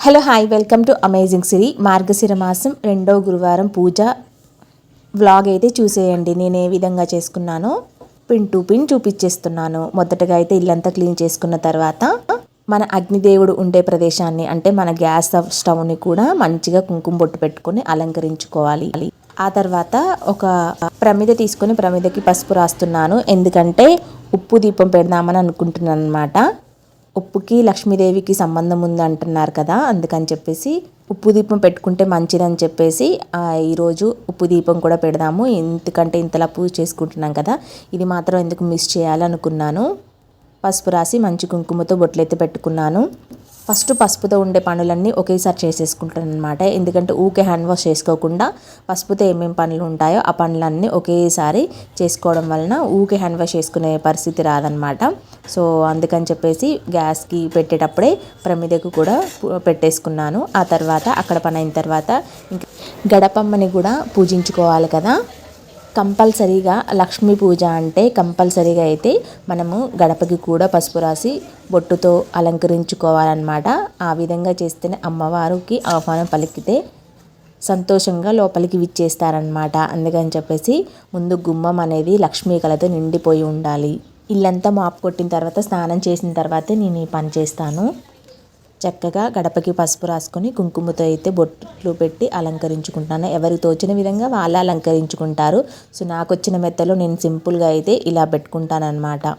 Hello hi welcome to amazing Siri. మార్గశిర మాసం 2వ గురువారం పూజ వ్లాగ్ అయితే చూసేయండి. నేను ఏ విధంగా చేసుకున్నానో పిన్ టు పిన్ చూపించేస్తున్నాను. మొదటగా అయితే ఇల్లంతా క్లీన్ చేసుకున్న తర్వాత మన అగ్నిదేవుడు ఉండే ప్రదేశాన్ని అంటే మన గ్యాస్ స్టవ్ని కూడా మంచిగా కుంకుమ బొట్టు పెట్టుకొని అలంకరించుకోవాలి. ఆ తర్వాత ఒక ప్రమిద తీసుకొని ప్రమిదకి పసుపు రాస్తున్నాను. ఎందుకంటే ఉప్పు దీపం పెడదామని అనుకుంటున్నాను అనమాట. ఉప్పుకి లక్ష్మీదేవికి సంబంధం ఉంది అంటున్నారు కదా, అందుకని చెప్పేసి ఉప్పు దీపం పెట్టుకుంటే మంచిదని చెప్పేసి ఈరోజు ఉప్పు దీపం కూడా పెడదాము. ఎందుకంటే ఇంతలా పూజ చేసుకుంటున్నాం కదా, ఇది మాత్రం ఎందుకు మిస్ చేయాలనుకున్నాను. పసుపు రాసి మంచి కుంకుమతో బొట్లయితే పెట్టుకున్నాను. ఫస్ట్ పసుపుతో ఉండే పనులన్నీ ఒకేసారి చేసేసుకుంటాను అనమాట. ఎందుకంటే ఊకే హ్యాండ్ వాష్ చేసుకోకుండా పసుపుతో ఏమేమి పనులు ఉంటాయో ఆ పనులన్నీ ఒకేసారి చేసుకోవడం వలన ఊకే హ్యాండ్ వాష్ చేసుకునే పరిస్థితి రాదనమాట. సో అందుకని చెప్పేసి గ్యాస్కి పెట్టేటప్పుడే ప్రమిదకు కూడా పెట్టేసుకున్నాను. ఆ తర్వాత అక్కడ పని అయిన తర్వాత ఇంకా గడపమ్మని కూడా పూజించుకోవాలి కదా. కంపల్సరీగా లక్ష్మీ పూజ అంటే కంపల్సరీగా అయితే మనము గడపకి కూడా పసుపు రాసి బొట్టుతో అలంకరించుకోవాలన్నమాట. ఆ విధంగా చేస్తేనే అమ్మవారికి ఆహ్వానం పలికితే సంతోషంగా లోపలికి విచ్చేస్తారనమాట. అందుకని చెప్పేసి ముందు గుమ్మం అనేది లక్ష్మీ కళతో నిండిపోయి ఉండాలి. ఇల్లంతా మాపు కొట్టిన తర్వాత స్నానం చేసిన తర్వాతే నేను ఈ పని చేస్తాను. చక్కగా గడపకి పసుపు రాసుకొని కుంకుమతో అయితే బొట్లు పెట్టి అలంకరించుకుంటాను. ఎవరికి తోచిన విధంగా వాళ్ళు అలంకరించుకుంటారు. సో నాకు వచ్చిన మెత్తలో నేను సింపుల్గా అయితే ఇలా పెట్టుకుంటాను అనమాట.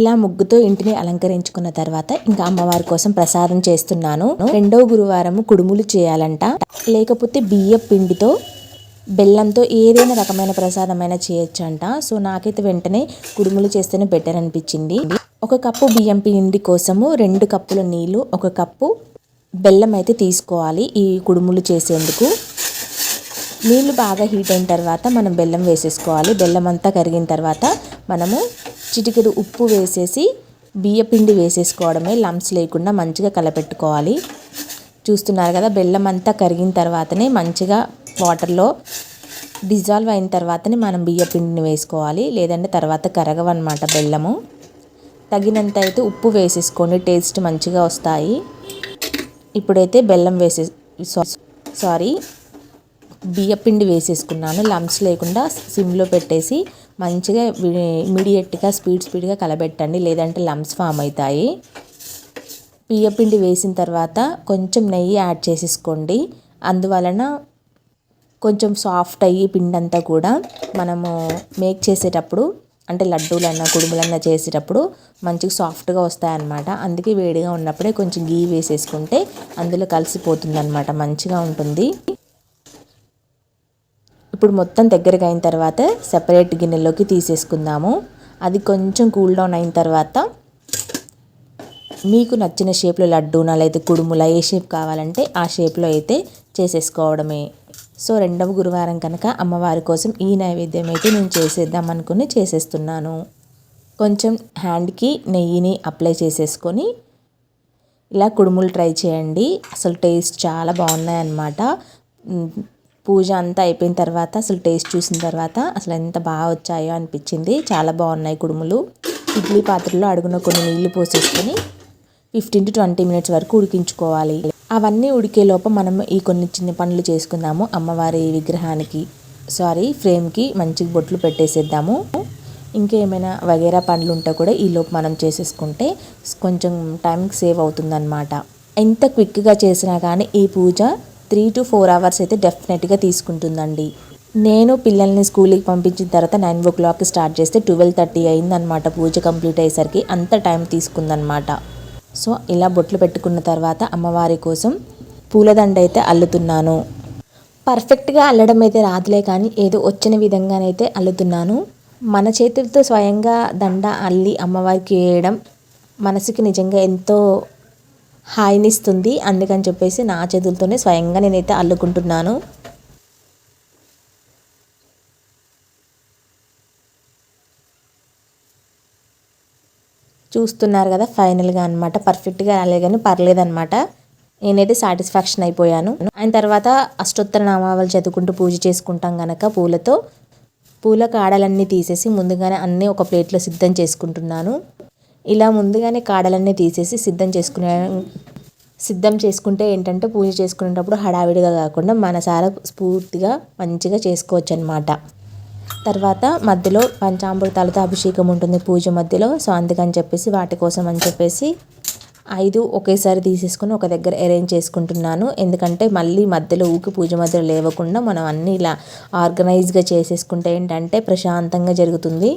ఇలా ముగ్గుతో ఇంటిని అలంకరించుకున్న తర్వాత ఇంకా అమ్మవారి కోసం ప్రసాదం చేస్తున్నాను. 2వ గురువారం కుడుములు చేయాలంట. లేకపోతే బియ్య పిండితో బెల్లంతో ఏదైనా రకమైన ప్రసాదమైనా చేయొచ్చంట. సో నాకైతే వెంటనే కుడుములు చేస్తేనే బెటర్ అనిపించింది. 1 కప్పు బియ్యం పిండి కోసము 2 కప్పుల నీళ్ళు, 1 కప్పు బెల్లం అయితే తీసుకోవాలి ఈ కుడుములు చేసేందుకు. నీళ్ళు బాగా హీట్ అయిన తర్వాత మనం బెల్లం వేసేసుకోవాలి. బెల్లం అంతా కరిగిన తర్వాత మనము చిటికెడు ఉప్పు వేసేసి బియ్యపిండి వేసేసుకోవడమే. లంప్స్ లేకుండా మంచిగా కలపెట్టుకోవాలి. చూస్తున్నారు కదా, బెల్లం అంతా కరిగిన తర్వాతనే మంచిగా వాటర్లో డిజాల్వ్ అయిన తర్వాతనే మనం బియ్యపిండిని వేసుకోవాలి. లేదంటే తర్వాత కరగవన్నమాట బెల్లము. తగినంత అయితే ఉప్పు వేసేసుకోండి, టేస్ట్ మంచిగా వస్తాయి. ఇప్పుడైతే బెల్లం బియ్యపిండి వేసేసుకున్నాను. లంప్స్ లేకుండా సిమ్లో పెట్టేసి మంచిగా ఇమీడియట్గా స్పీడ్గా కలబెట్టండి, లేదంటే లంప్స్ ఫామ్ అవుతాయి. బియ్యపిండి వేసిన తర్వాత కొంచెం నెయ్యి యాడ్ చేసేసుకోండి. అందువలన కొంచెం సాఫ్ట్ అయ్యి పిండి అంతా కూడా మనము మేక్ చేసేటప్పుడు అంటే లడ్డూలన్నా కుడుములన్నా చేసేటప్పుడు మంచిగా సాఫ్ట్గా వస్తాయన్నమాట. అందుకే వేడిగా ఉన్నప్పుడే కొంచెం గీ వేసేసుకుంటే అందులో కలిసిపోతుంది అన్నమాట, మంచిగా ఉంటుంది. ఇప్పుడు మొత్తం దగ్గరగా అయిన తర్వాత సెపరేట్ గిన్నెలోకి తీసేసుకుందాము. అది కొంచెం కూల్ డౌన్ అయిన తర్వాత మీకు నచ్చిన షేప్లో లడ్డూనా లేదా కుడుములా ఏ షేప్ కావాలంటే ఆ షేప్లో అయితే చేసేసుకోవడమే. సో రెండవ గురువారం కనుక అమ్మవారి కోసం ఈ నైవేద్యం అయితే నేను చేసేద్దాం అనుకుని చేసేస్తున్నాను. కొంచెం హ్యాండ్కి నెయ్యిని అప్లై చేసేసుకొని ఇలా కుడుములు ట్రై చేయండి. అసలు టేస్ట్ చాలా బాగున్నాయన్నమాట. పూజ అంతా అయిపోయిన తర్వాత అసలు టేస్ట్ చూసిన తర్వాత అసలు ఎంత బాగా వచ్చాయో అనిపించింది. చాలా బాగున్నాయి కుడుములు. ఇడ్లీ పాత్రలో అడుగున కొన్ని నీళ్లు పోసేసుకొని 15 to 20 minutes వరకు ఉడికించుకోవాలి. అవన్నీ ఉడికే లోపు మనం ఈ కొన్ని చిన్న పనులు చేసుకుందాము. అమ్మవారి విగ్రహానికి ఫ్రేమ్కి మంచిగా బొట్లు పెట్టేసేద్దాము. ఇంకేమైనా వగేరా పనులు ఉంటే కూడా ఈ లోపు మనం చేసేసుకుంటే కొంచెం టైం సేవ్ అవుతుందన్నమాట. ఎంత క్విక్గా చేసినా కానీ ఈ పూజ 3 to 4 hours అయితే డెఫినెట్గా తీసుకుంటుందండి. నేను పిల్లల్ని స్కూల్కి పంపించిన తర్వాత 9 o'clock స్టార్ట్ చేస్తే 12:30 అయిందనమాట. పూజ కంప్లీట్ అయ్యేసరికి అంత టైం తీసుకుందనమాట. సో ఇలా బొట్లు పెట్టుకున్న తర్వాత అమ్మవారి కోసం పూలదండ అయితే అల్లుతున్నాను. పర్ఫెక్ట్గా అల్లడం అయితే రాదులే, కానీ ఏదో వచ్చిన విధంగానైతే అల్లుతున్నాను. మన చేతులతో స్వయంగా దండ అల్లి అమ్మవారికి వేయడం మనసుకి నిజంగా ఎంతో హాయినిస్తుంది. అందుకని చెప్పేసి నా చేతులతోనే స్వయంగా నేనైతే అల్లుకుంటున్నాను. చూస్తున్నారు కదా ఫైనల్గా అనమాట. పర్ఫెక్ట్గా రాలే కానీ పర్లేదనమాట. నేనైతే సాటిస్ఫాక్షన్ అయిపోయాను. ఆయన తర్వాత అష్టోత్తర నామావళి చదువుకుంటూ పూజ చేసుకుంటాం కనుక పూల కాడలన్నీ తీసేసి ముందుగానే అన్నీ ఒక ప్లేట్లో సిద్ధం చేసుకుంటున్నాను. ఇలా ముందుగానే కాడలన్నీ తీసేసి సిద్ధం చేసుకుంటే ఏంటంటే పూజ చేసుకునేటప్పుడు హడావిడిగా కాకుండా మనసారా స్ఫూర్తిగా మంచిగా చేసుకోవచ్చు అనమాట. తర్వాత మధ్యలో పంచామృతాలతో అభిషేకం ఉంటుంది పూజ మధ్యలో. సో అందుకని చెప్పేసి వాటి కోసం అని చెప్పేసి 5 ఒకేసారి తీసేసుకొని ఒక దగ్గర అరేంజ్ చేసుకుంటున్నాను. ఎందుకంటే మళ్ళీ మధ్యలో పూజ మధ్యలో లేవకుండా మనం అన్నీ ఇలా ఆర్గనైజ్గా చేసేసుకుంటే ఏంటంటే ప్రశాంతంగా జరుగుతుంది.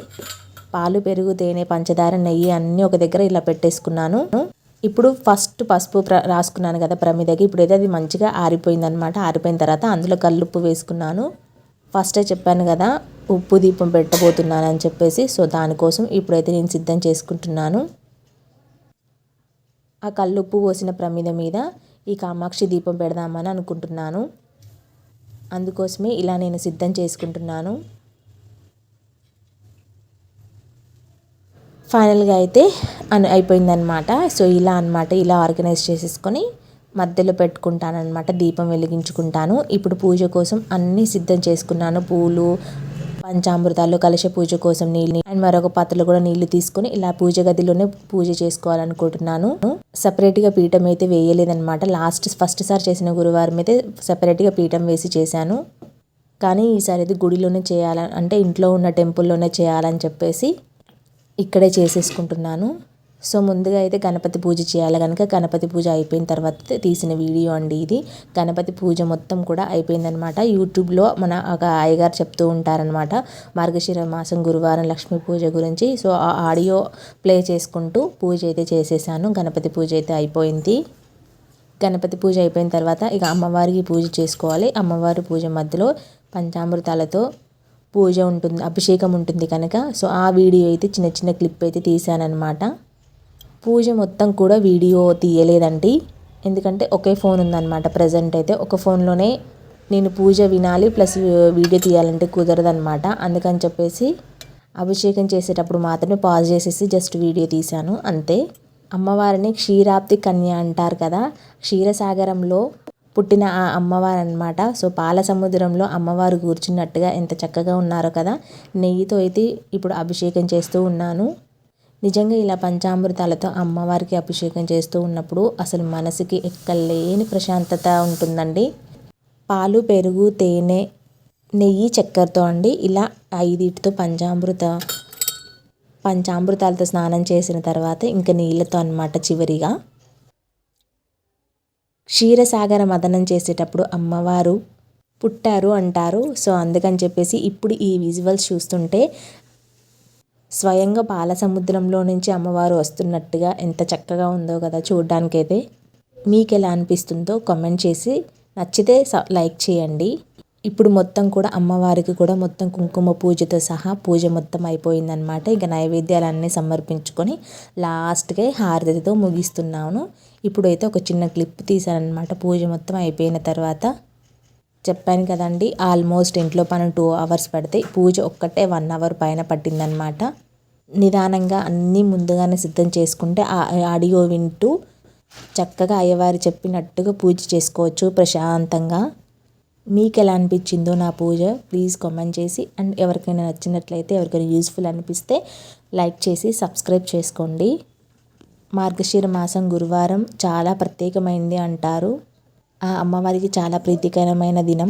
పాలు, పెరుగు, తేనె, పంచదార, నెయ్యి అన్నీ ఒక దగ్గర ఇలా పెట్టేసుకున్నాను. ఇప్పుడు ఫస్ట్ పసుపు రాసుకున్నాను కదా ప్రమిదకి. ఇప్పుడైతే అది మంచిగా ఆరిపోయిందనమాట. ఆరిపోయిన తర్వాత అందులో కల్లుప్పు వేసుకున్నాను. ఫస్టే చెప్పాను కదా ఉప్పు దీపం పెట్టబోతున్నాను అని చెప్పేసి. సో దానికోసం ఇప్పుడైతే నేను సిద్ధం చేసుకుంటున్నాను. ఆ కల్లుప్పు పోసిన ప్రమిద మీద ఈ కామాక్షి దీపం పెడదామని అనుకుంటున్నాను. అందుకోసమే ఇలా నేను సిద్ధం చేసుకుంటున్నాను. ఫైనల్గా అయితే అయిపోయిందనమాట. సో ఇలా ఆర్గనైజ్ చేసేసుకొని మధ్యలో పెట్టుకుంటానమాట. దీపం వెలిగించుకుంటాను. ఇప్పుడు పూజ కోసం అన్నీ సిద్ధం చేసుకున్నాను. పూలు, పంచామృతాలు, కలశ పూజ కోసం నీళ్ళు అండ్ మరొక పాత్రలో కూడా నీళ్లు తీసుకొని ఇలా పూజ గదిలోనే పూజ చేసుకోవాలనుకుంటున్నాను. సపరేట్గా పీఠం అయితే వేయలేదనమాట. ఫస్ట్ సారి చేసిన గురువారం అయితే సపరేట్గా పీఠం వేసి చేశాను. కానీ ఈసారి అయితే గుడిలోనే చేయాలని, అంటే ఇంట్లో ఉన్న టెంపుల్లోనే చేయాలని చెప్పేసి ఇక్కడే చేసేసుకుంటున్నాను. సో ముందుగా అయితే గణపతి పూజ చేయాలి కనుక గణపతి పూజ అయిపోయిన తర్వాత తీసిన వీడియో అండి ఇది. గణపతి పూజ మొత్తం కూడా అయిపోయిందనమాట. యూట్యూబ్లో మన ఒక అయ్యగారు చెప్తూ ఉంటారనమాట మార్గశిర మాసం గురువారం లక్ష్మీ పూజ గురించి. సో ఆ ఆడియో ప్లే చేసుకుంటూ పూజ అయితే చేసేసాను. గణపతి పూజ అయితే అయిపోయింది. గణపతి పూజ అయిపోయిన తర్వాత ఇక అమ్మవారికి పూజ చేసుకోవాలి. అమ్మవారి పూజ మధ్యలో పంచామృతాలతో పూజ ఉంటుంది, అభిషేకం ఉంటుంది కనుక. సో ఆ వీడియో అయితే చిన్న చిన్న క్లిప్ అయితే తీసానమాట. పూజ మొత్తం కూడా వీడియో తీయలేదండి, ఎందుకంటే ఒకే ఫోన్ ఉందన్నమాట ప్రజెంట్ అయితే. ఒక ఫోన్లోనే నేను పూజ వినాలి ప్లస్ వీడియో తీయాలంటే కుదరదనమాట. అందుకని చెప్పేసి అభిషేకం చేసేటప్పుడు మాత్రమే పాజ్ చేసేసి జస్ట్ వీడియో తీశాను అంతే. అమ్మవారిని క్షీరాబ్ది కన్య అంటారు కదా, క్షీరసాగరంలో పుట్టిన ఆ అమ్మవారు అనమాట. సో పాల సముద్రంలో అమ్మవారు కూర్చున్నట్టుగా ఎంత చక్కగా ఉన్నారో కదా. నెయ్యితో అయితే ఇప్పుడు అభిషేకం చేస్తూ ఉన్నాను. నిజంగా ఇలా పంచామృతాలతో అమ్మవారికి అభిషేకం చేస్తూ ఉన్నప్పుడు అసలు మనసుకి ఎక్కలేని ప్రశాంతత ఉంటుందండి. పాలు, పెరుగు, తేనె, నెయ్యి, చక్కెరతో అండి ఇలా 5 పంచామృతాలతో స్నానం చేసిన తర్వాత ఇంకా నీళ్ళతో అన్నమాట. చివరిగా క్షీరసాగర మదనం చేసేటప్పుడు అమ్మవారు పుట్టారు అంటారు. సో అందుకని చెప్పేసి ఇప్పుడు ఈ విజువల్స్ చూస్తుంటే స్వయంగా పాల సముద్రంలో నుంచి అమ్మవారు వస్తున్నట్టుగా ఎంత చక్కగా ఉందో కదా చూడ్డానికైతే. మీకు ఎలా అనిపిస్తుందో కామెంట్ చేసి నచ్చితే లైక్ చేయండి. ఇప్పుడు మొత్తం కూడా అమ్మవారికి కూడా మొత్తం కుంకుమ పూజతో సహా పూజ మొత్తం అయిపోయిందనమాట. ఇక నైవేద్యాలన్నీ సమర్పించుకొని లాస్ట్గా హారతితో ముగిస్తున్నాను. ఇప్పుడైతే ఒక చిన్న క్లిప్ తీసానమాట పూజ మొత్తం అయిపోయిన తర్వాత. చెప్పాను కదండి, ఆల్మోస్ట్ ఇంట్లో పని 2 అవర్స్ పడితే పూజ ఒక్కటే 1 అవర్ పైన పట్టిందనమాట. నిదానంగా అన్నీ ముందుగానే సిద్ధం చేసుకుంటే ఆ ఆడియో వింటూ చక్కగా అయ్యవారు చెప్పినట్టుగా పూజ చేసుకోవచ్చు ప్రశాంతంగా. మీకు ఎలా అనిపించిందో నా పూజ ప్లీజ్ కామెంట్ చేసి, అండ్ ఎవరికైనా నచ్చినట్లయితే, ఎవరికైనా యూస్ఫుల్ అనిపిస్తే లైక్ చేసి సబ్స్క్రైబ్ చేసుకోండి. మార్గశిర మాసం గురువారం చాలా ప్రత్యేకమైంది అంటారు. ఆ అమ్మవారికి చాలా ప్రీతికరమైన దినం.